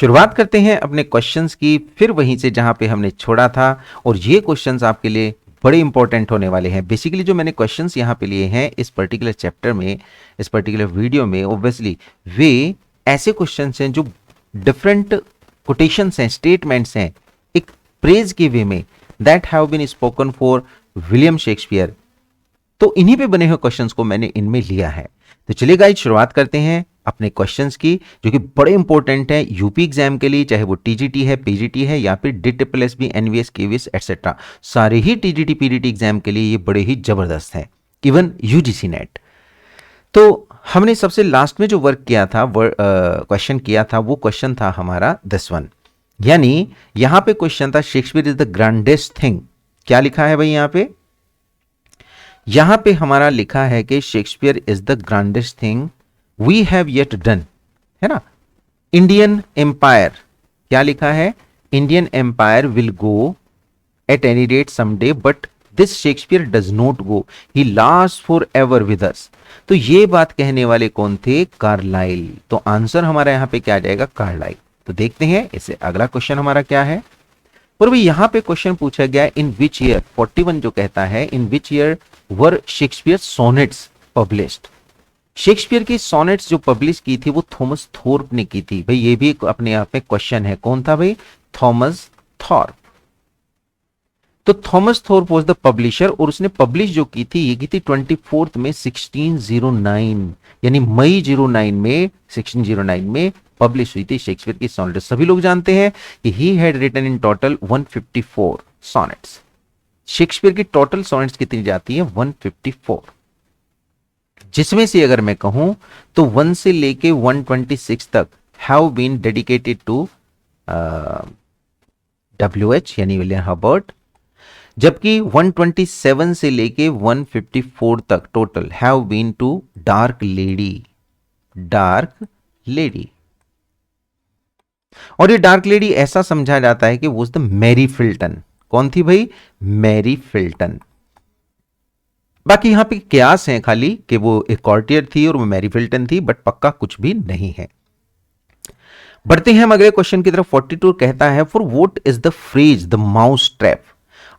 शुरुआत करते हैं अपने क्वेश्चंस की, फिर वहीं से जहां पे हमने छोड़ा था। और ये क्वेश्चंस आपके लिए बड़े इंपॉर्टेंट होने वाले हैं। बेसिकली जो मैंने क्वेश्चंस यहाँ पे लिए हैं इस पर्टिकुलर चैप्टर में, इस पर्टिकुलर वीडियो में, ऑब्वियसली वे ऐसे क्वेश्चंस हैं जो डिफरेंट कोटेशंस हैं, स्टेटमेंट्स हैं, एक प्रेज के वे में, that have been spoken for William Shakespeare. तो इन्हीं पे बने हुए क्वेश्चंस को मैंने इनमें लिया है। तो चलिए गाइस, शुरुआत करते हैं अपने क्वेश्चंस की, जो कि बड़े इंपॉर्टेंट हैं यूपी एग्जाम के लिए, चाहे वो टीजीटी है, पीजीटी है, या फिर DSSB, एनवीएस, केवीएस एटसेट्रा। सारे ही टीजीटी पीजीटी एग्जाम के लिए ये बड़े ही जबरदस्त हैं, इवन यूजीसी नेट। तो हमने सबसे लास्ट में जो वर्क किया था, क्वेश्चन किया था, वो क्वेश्चन था हमारा दिस वन। यानी यहां पे क्वेश्चन था Shakespeare is the grandest thing. क्या लिखा है भाई यहां पे हमारा लिखा है कि Shakespeare is the grandest thing we have yet done, है ना। इंडियन एम्पायर, क्या लिखा है? Indian empire will go at any rate someday, but this Shakespeare does not go, he last for ever with us. तो ये बात कहने वाले कौन थे? कार्लाइल। तो आंसर हमारा यहां पे क्या आ जाएगा? कार्लाइल। तो देखते हैं इससे अगला क्वेश्चन हमारा क्या है। और भाई यहां पे क्वेश्चन पूछा गया इन विच ईयर, 41 जो कहता है, in which year were Shakespeare sonnets published. Shakespeare की सोनेट्स जो पब्लिश की थी वो थॉमस थॉर्प ने की थी। भाई ये भी अपने आप में क्वेश्चन है, कौन था भाई? Thomas Thorpe. तो Thomas Thorpe was the publisher, और उसने पब्लिश जो की थी ये की थी 24 में 1609, यानी मई 09 में 1609 में पब्लिश हुई थी शेक्सपियर की सोनेट्स। सभी लोग जानते हैं कि he had written in total 154 sonnets. Shakespeare की टोटल सोनेट्स कितनी जाती है? 154, जिसमें से अगर मैं कहूं तो 1 से लेके 126 तक have been dedicated to WH यानी विलियम हर्बर्ट, जबकि 127 से लेके 154 तक total have been to dark lady. Dark lady, और ये डार्क लेडी ऐसा समझा जाता है कि वो द मैरी फिल्टन। कौन थी भाई? मैरी फिल्टन। बाकी यहां पे क्यास हैं खाली कि वो एक कॉर्टियर थी और वो मैरी फिल्टन थी, बट पक्का कुछ भी नहीं है। बढ़ते हैं हम अगले क्वेश्चन की तरफ। 42 कहता है for what is the phrase the mouse trap.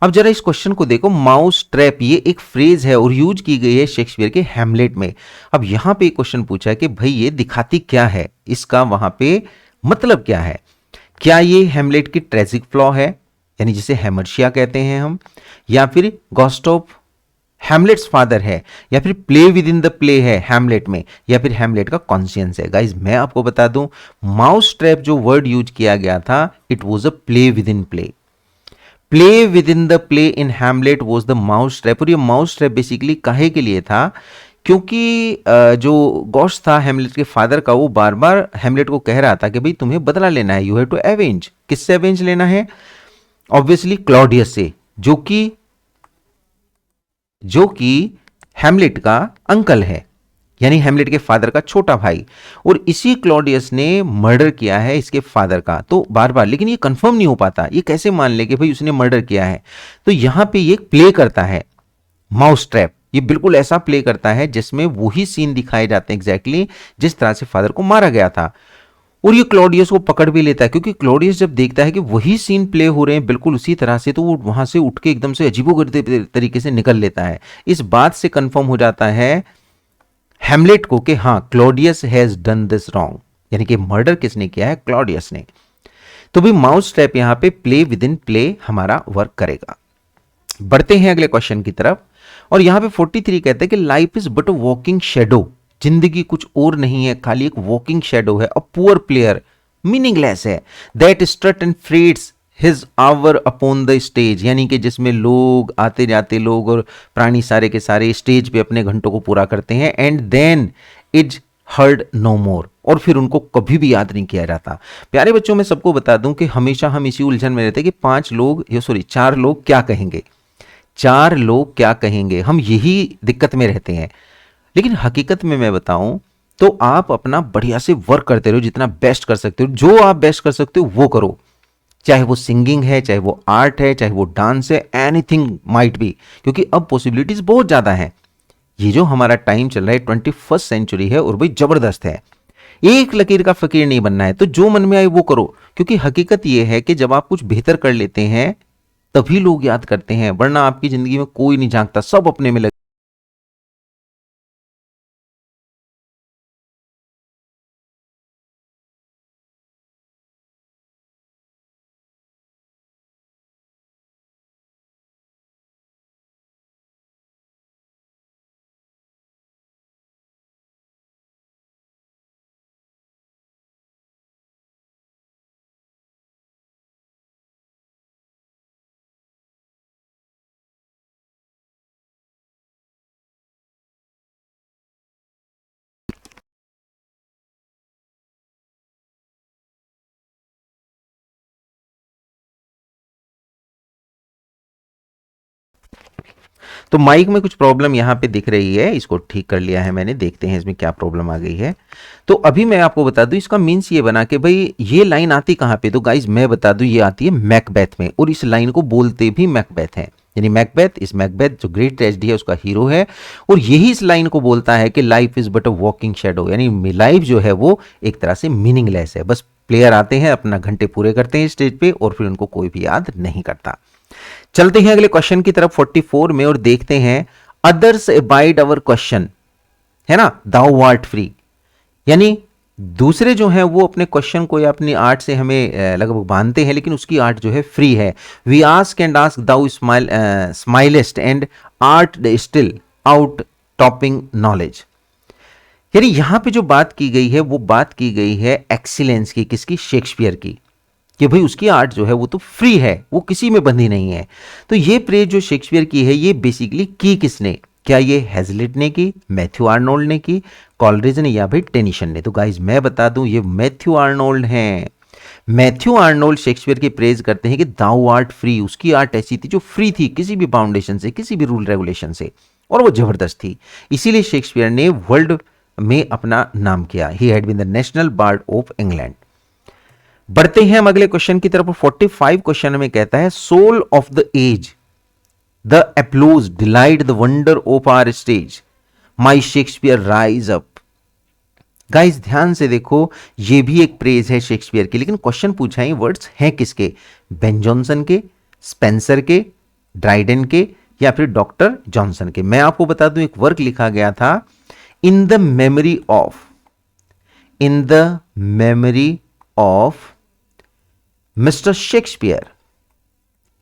अब जरा इस क्वेश्चन को देखो, माउस ट्रैप ये एक फ्रेज है और यूज की गई है शेक्सपियर के हैमलेट में। अब यहां पे एक क्वेश्चन पूछा है कि भाई ये दिखाती क्या है, इसका वहां पे मतलब क्या है? क्या ये हैमलेट की ट्रेजिक फ्लॉ है, यानी जिसे हैमर्शिया कहते हैं हम, या फिर घोस्ट ऑफ हैमलेट्स फादर है, या फिर play with in the play है हैमलेट में, या फिर हैमलेट का कॉन्शियंस है? गाइज मैं आपको बता दूं, माउस ट्रैप जो वर्ड यूज किया गया था, it was a play with in play. Play with in the play in Hamlet was the mouse trap. और ये माउस ट्रैप बेसिकली काहे के लिए था? क्योंकि जो घोस्ट था हैमलेट के फादर का, वो बार बार हैमलेट को कह रहा था कि भाई तुम्हें बदला लेना है, यू हैव टू एवेंज। किससे एवेंज लेना है? ऑब्वियसली क्लॉडियस से, जो कि हैमलेट का अंकल है, यानी हैमलेट के फादर का छोटा भाई। और इसी क्लॉडियस ने मर्डर किया है इसके फादर का। तो बार बार, लेकिन ये कंफर्म नहीं हो पाता, ये कैसे मान ले कि भाई उसने मर्डर किया है। तो यहां पे ये प्ले करता है माउस ट्रैप, ये बिल्कुल ऐसा प्ले करता है जिसमें वही सीन दिखाए जाते हैं एग्जैक्टली जिस तरह से फादर को मारा गया था। और ये क्लॉडियस को पकड़ भी लेता है, क्योंकि क्लॉडियस जब देखता है कि वही सीन प्ले हो रहे हैं बिल्कुल उसी तरह से, तो वो वहां से उठ के एकदम से अजीबोगरीब तरीके से निकल लेता है। इस बात से कंफर्म हो जाता है हैमलेट को कि हाँ, Claudius has done this wrong, यानी कि मर्डर किसने किया है? क्लॉडियस ने। तो भी माउस ट्रैप यहां पे प्ले विद इन प्ले हमारा वर्क करेगा। बढ़ते हैं अगले क्वेश्चन की तरफ। और यहां पे 43 कहते हैं कि life is but a walking shadow. जिंदगी कुछ और नहीं है, खाली एक वॉकिंग शेडो है। अ पुअर प्लेयर, मीनिंगलेस है, that strut and frets his hour upon the stage, यानी कि जिसमें लोग आते जाते, लोग और प्राणी सारे के सारे स्टेज पे अपने घंटों को पूरा करते हैं, and then is heard no more, और फिर उनको कभी भी याद नहीं किया जाता। प्यारे बच्चों, मैं सबको बता दूं कि हमेशा हम इसी उलझन में रहते हैं कि 4 लोग क्या कहेंगे, 4 लोग क्या कहेंगे, हम यही दिक्कत में रहते हैं। लेकिन हकीकत में मैं बताऊं तो आप अपना बढ़िया से वर्क करते रहो, जितना बेस्ट कर सकते हो, जो आप बेस्ट कर सकते हो वो करो, चाहे वो सिंगिंग है, चाहे वो आर्ट है, चाहे वो डांस है, एनीथिंग माइट बी, क्योंकि अब पॉसिबिलिटीज बहुत ज्यादा हैं। ये जो हमारा टाइम चल रहा है 21st सेंचुरी है और भाई जबरदस्त है। एक लकीर का फकीर नहीं बनना है, तो जो मन में आए वो करो, क्योंकि हकीकत यह है कि जब आप कुछ बेहतर कर लेते हैं तभी लोग याद करते हैं, वरना आपकी जिंदगी में कोई नहीं झांकता, सब अपने में लगे। तो माइक में कुछ प्रॉब्लम यहाँ पे दिख रही है, इसको ठीक कर लिया है मैंने, देखते हैं इसमें क्या प्रॉब्लम आ गई है। तो अभी मैं आपको बता दूं, इसका मीन्स ये बना कि भाई ये लाइन आती कहाँ पे, तो गाइज मैं बता दूं ये आती है मैकबेथ में, और इस लाइन को बोलते भी मैकबेथ है, यानी मैकबेथ, इस मैकबेथ जो ग्रेट ट्रेजेडी है उसका हीरो है, और यही इस लाइन को बोलता है कि life is but a walking shadow, यानी लाइफ जो है वो एक तरह से मीनिंगलेस है, बस प्लेयर आते हैं, अपना घंटे पूरे करते हैं स्टेज पे, और फिर उनको कोई भी याद नहीं करता। चलते हैं अगले क्वेश्चन की तरफ 44 में, और देखते हैं अदर्स अबाइड अवर क्वेश्चन, है ना, दाउ आर्ट फ्री, यानी दूसरे जो हैं वो अपने क्वेश्चन को या अपनी आर्ट से हमें लगभग बांधते हैं, लेकिन उसकी आर्ट जो है फ्री है। We ask and ask thou smilest and art still out topping knowledge, यानी यहां पे जो बात की गई है वो बात की गई है एक्सीलेंस की, किसकी, शेक्सपियर की, कि भाई उसकी आर्ट जो है वो तो फ्री है, वो किसी में बंधी नहीं है। तो ये प्रेज जो शेक्सपियर की है ये बेसिकली की किसने, क्या ये हैजलिट ने की, मैथ्यू आर्नोल्ड ने की, कॉलरिज ने, या भाई टेनिशन ने? तो गाइज मैं बता दूं ये मैथ्यू आर्नोल्ड हैं। मैथ्यू आर्नोल्ड शेक्सपियर की प्रेज करते हैं कि दाउ आर्ट फ्री, उसकी आर्ट ऐसी थी जो फ्री थी किसी भी बाउंडेशन से, किसी भी रूल रेगुलेशन से, और वो जबरदस्त थी, इसीलिए शेक्सपियर ने वर्ल्ड में अपना नाम किया। He had been the national bard of England. बढ़ते हैं हम अगले क्वेश्चन की तरफ। 45 क्वेश्चन में कहता है soul of the age, the applause delight the wonder of our stage, my Shakespeare rise up. Guys ध्यान से देखो, ये भी एक प्रेज है शेक्सपियर की, लेकिन क्वेश्चन पूछा है वर्ड्स हैं किसके, बेन जॉनसन के, स्पेंसर के, ड्राइडन के, या फिर डॉक्टर जॉनसन के? मैं आपको बता दूं एक वर्क लिखा गया था, in the memory of, in the memory of mister Shakespeare,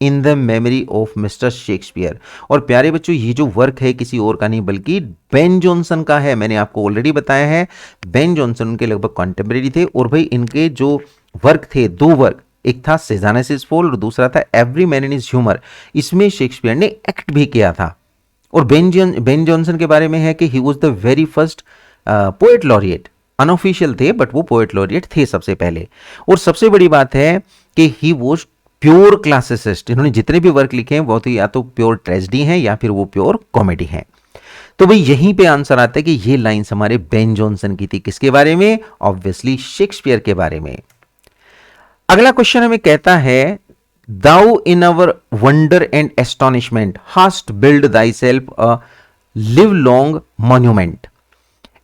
in the memory of mister Shakespeare. और प्यारे बच्चों ये जो वर्क है किसी और का नहीं बल्कि बेन जॉनसन का है, मैंने आपको ऑलरेडी बताया है, बेन जॉनसन उनके लगभग कॉन्टेम्परेरी थे, और भाई इनके जो वर्क थे, दो वर्क, एक था सेजानस इज फॉल और दूसरा था every man in his humour, इसमें शेक्सपियर ने एक्ट भी किया था। और बेन जॉनसन के बारे में है कि he was the very first poet laureate, unofficial थे बट वो पोएट लॉरिएट थे सबसे पहले। और सबसे बड़ी बात है कि ही वॉज प्योर क्लासिसिस्ट, इन्होंने जितने भी वर्क लिखे हैं वो तो या तो प्योर ट्रेजेडी हैं या फिर वो प्योर कॉमेडी हैं। तो भाई यहीं पे आंसर आता है कि ये लाइंस हमारे बेन जॉनसन की थी, किसके बारे में, ऑब्वियसली शेक्सपियर के बारे में। अगला क्वेश्चन हमें कहता है thou in our wonder and astonishment hast built thy self a live long monument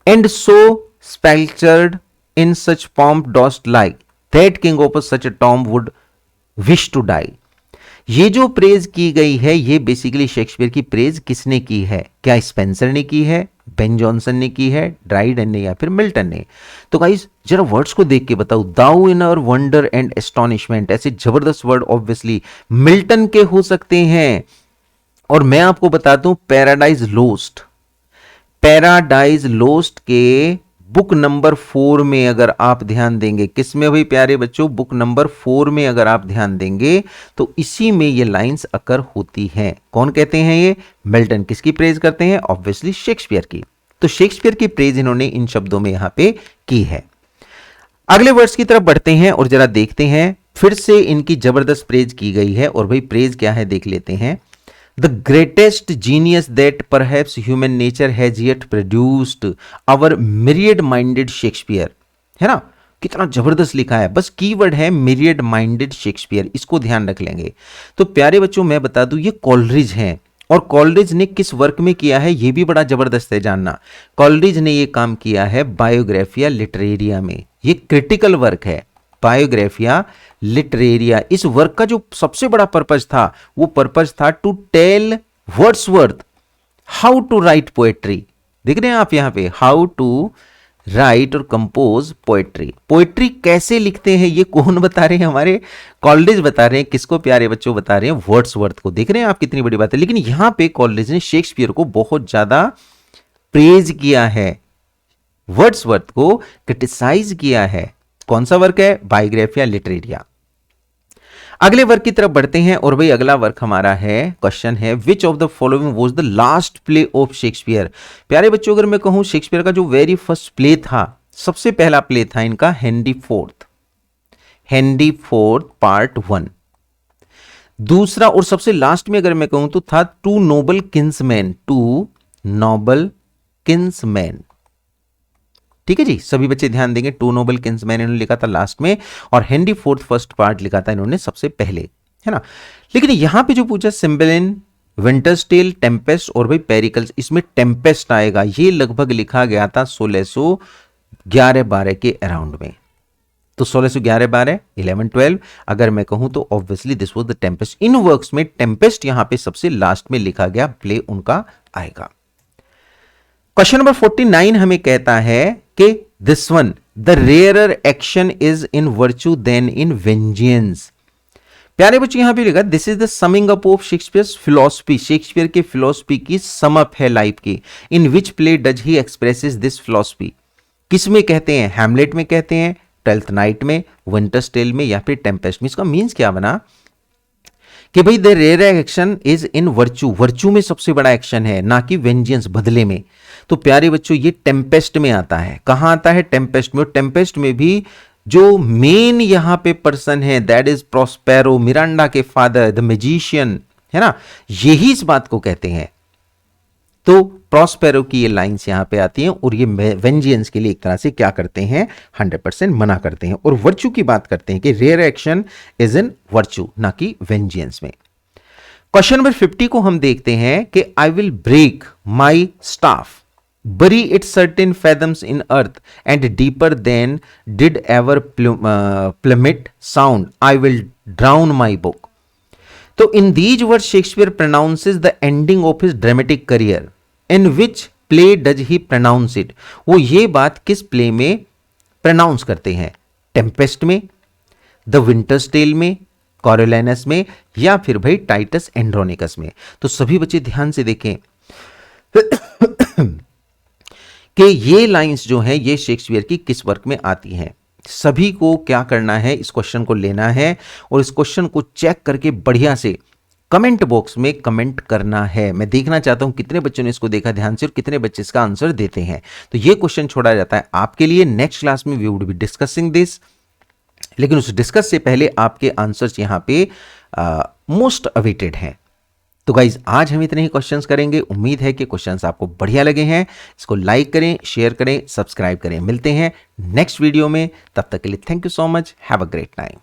and so sepulchred in such pomp dost like that king of such a tomb would wish to die. ये जो praise की गई है ये basically Shakespeare की praise किसने की है, क्या स्पेंसर ने की है, बेन जॉनसन ने की है, ड्राइडन ने, या फिर मिल्टन ने? तो गाइस जरा वर्ड्स को देख के बताओ, दाउ in our wonder and astonishment, ऐसे जबरदस्त वर्ड ऑब्वियसली मिल्टन के हो सकते हैं। और मैं आपको बता दूं पैराडाइज लोस्ट, पैराडाइज लोस्ट के बुक नंबर 4 में अगर आप ध्यान देंगे, किसमें भाई प्यारे बच्चों, बुक नंबर 4 में अगर आप ध्यान देंगे तो इसी में ये लाइंस अकर होती हैं। कौन कहते हैं ये, मिल्टन। किसकी प्रेज करते हैं, ऑब्वियसली शेक्सपियर की। तो शेक्सपियर की प्रेज इन्होंने इन शब्दों में यहां पे की है। अगले वर्ड्स की तरफ बढ़ते हैं और जरा देखते हैं, फिर से इनकी जबरदस्त प्रेज की गई है, और भाई प्रेज क्या है देख लेते हैं। The greatest genius that perhaps human nature has yet produced, our myriad-minded Shakespeare, है ना, कितना जबरदस्त लिखा है। बस कीवर्ड है myriad-minded Shakespeare, इसको ध्यान रख लेंगे। तो प्यारे बच्चों मैं बता दूं ये कॉलरिज हैं, और कॉलरिज ने किस वर्क में किया है, यह भी बड़ा जबरदस्त है जानना। कॉलरिज ने यह काम किया है बायोग्राफिया लिटरेरिया में। यह क्रिटिकल वर्क है, बायोग्राफिया लिटरेरिया। इस वर्क का जो सबसे बड़ा पर्पज था, वो पर्पज था to tell Wordsworth how to write poetry. देख रहे हैं आप यहां पे, हाउ टू राइट और कंपोज पोएट्री। पोएट्री कैसे लिखते हैं ये कौन बता रहे हैं, हमारे कॉलरिज बता रहे हैं। किसको प्यारे बच्चों बता रहे हैं, वर्ड्सवर्थ को। देख रहे हैं आप कितनी बड़ी बात है। लेकिन यहां पे कॉलरिज ने शेक्सपियर को बहुत ज्यादा प्रेज किया है, वर्ड्सवर्थ को क्रिटिसाइज किया है। कौन सा वर्क है, बायोग्राफिया लिटरेरिया। अगले वर्क की तरफ बढ़ते हैं और भाई अगला वर्क हमारा है, क्वेश्चन है, which of the following was the last play of Shakespeare. प्यारे बच्चों अगर मैं कहूं शेक्सपियर का जो वेरी फर्स्ट प्ले था, सबसे पहला प्ले था इनका हेनरी फोर्थ पार्ट 1। दूसरा और सबसे लास्ट में अगर मैं कहूं तो था टू नोबल किंग्समैन। ठीक है जी, सभी बच्चे ध्यान देंगे, टू नोबल किंग्समैन इन्होंने लिखा था लास्ट में, और हेनरी फोर्थ फर्स्ट पार्ट लिखा था इन्होंने सबसे पहले, है ना। लेकिन यहां पे जो पूछा सिम्बेलिन, विंटर्स टेल, टेम्पेस्ट और भाई पेरिकल्स, इसमें टेम्पेस्ट आएगा। ये लगभग लिखा गया था 1611-12 के अराउंड में। तो 1611-12, 11-12 अगर मैं कहूं तो obviously this was the Tempest. In works में टेम्पेस्ट यहां पे सबसे लास्ट में लिखा गया प्ले उनका आएगा। क्वेश्चन नंबर 49 हमें कहता है कि this one the rarer action is in virtue than in vengeance. प्यारे बच्चों यहां पे लिखा this is the summing up of Shakespeare's philosophy. Shakespeare के फिलॉसफी की सम अप है लाइफ की। In which play does he expresses this philosophy. किस में कहते हैं, हैमलेट में कहते हैं, ट्वेल्थ नाइट में, विंटर्स टेल में, या फिर टेम्पेस्ट में। इसका मीन्स क्या बना कि भाई the rare action is in virtue. Virtue में सबसे बड़ा एक्शन है, ना कि वेंजियंस, बदले में। तो प्यारे बच्चों ये टेम्पेस्ट में आता है। कहां आता है, टेम्पेस्ट में। और टेम्पेस्ट में भी जो मेन यहां पे पर्सन है दैट इज प्रोस्पेरो, मिरांडा के फादर, द मैजिशियन, है ना, यही इस बात को कहते हैं। तो प्रोस्पेरो की ये लाइंस यहां पे आती हैं और ये वेंजियंस के लिए एक तरह से क्या करते हैं, 100% मना करते हैं। और वर्च्यू की बात करते हैं कि rare action is in virtue, ना कि वेंजियंस में। क्वेश्चन नंबर 50 को हम देखते हैं कि I will break my staff, bury it certain fathoms in earth and deeper than did ever plummet sound, I will drown my book. So in these words Shakespeare pronounces the ending of his dramatic career. In which play does he pronounce it? वो ये बात किस play में pronounce करते हैं, Tempest में, the winters Tale में, कॉरियोलानस में, या फिर भाई टाइटस एंड्रोनिकस में। तो सभी बच्चे ध्यान से देखें कि ये लाइंस जो हैं ये शेक्सपियर की किस वर्क में आती हैं। सभी को क्या करना है, इस क्वेश्चन को लेना है और इस क्वेश्चन को चेक करके बढ़िया से कमेंट बॉक्स में कमेंट करना है। मैं देखना चाहता हूं कितने बच्चों ने इसको देखा ध्यान से और कितने बच्चे इसका आंसर देते हैं। तो ये क्वेश्चन छोड़ा जाता है आपके लिए। नेक्स्ट क्लास में we would be discussing this, लेकिन उस डिस्कस से पहले आपके आंसर्स यहां पे मोस्ट अवेटेड हैं। तो गाइज आज हम इतने ही क्वेश्चंस करेंगे। उम्मीद है कि क्वेश्चंस आपको बढ़िया लगे हैं। इसको लाइक करें, शेयर करें, सब्सक्राइब करें। मिलते हैं नेक्स्ट वीडियो में, तब तक के लिए thank you so much, have a great time.